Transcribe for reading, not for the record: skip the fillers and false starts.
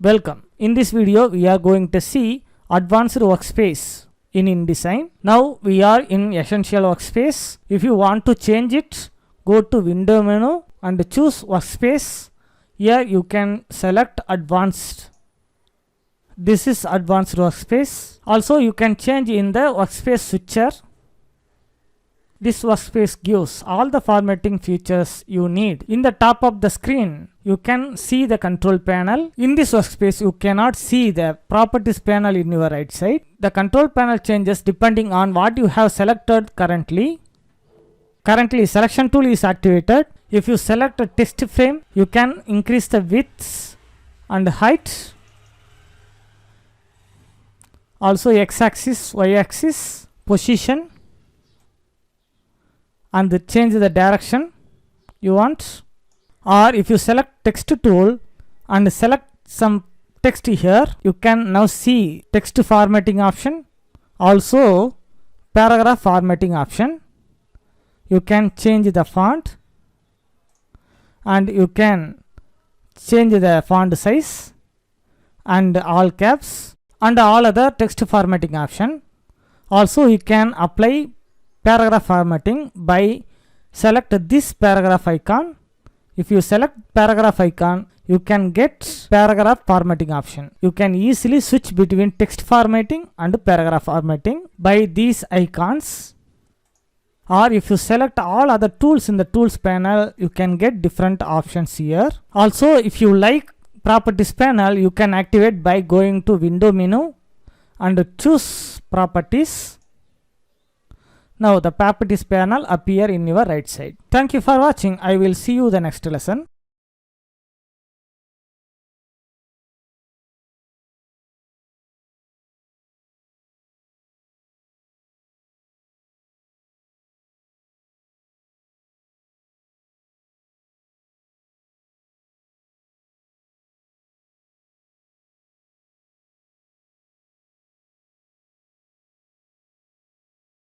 Welcome. In this video we are going to see advanced workspace in InDesign. Now we are in essential workspace. If you want to change it, go to window menu and choose workspace. Here you can select advanced. This is advanced workspace. Also you can change in the workspace switcher. This workspace gives all the formatting features you need. In the top of the screen, you can see the control panel. In this workspace, you cannot see the properties panel in your right side. The control panel changes depending on what you have selected currently. Currently, selection tool is activated. If you select a text frame, you can increase the width and height. Also x-axis, y-axis, position, and change the direction you want. Or if you select text tool and select some text here, you can now see text formatting option, also paragraph formatting option. You can change the font and you can change the font size and all caps and all other text formatting option. Also you can apply paragraph formatting by select this paragraph icon. If you select paragraph icon, you can get paragraph formatting option. You can easily switch between text formatting and paragraph formatting by these icons. Or if you select all other tools in the tools panel, you can get different options here. Also, if you like properties panel, you can activate by going to window menu and choose properties. Now the properties panel appear in your right side. Thank you for watching. I will see you the next lesson.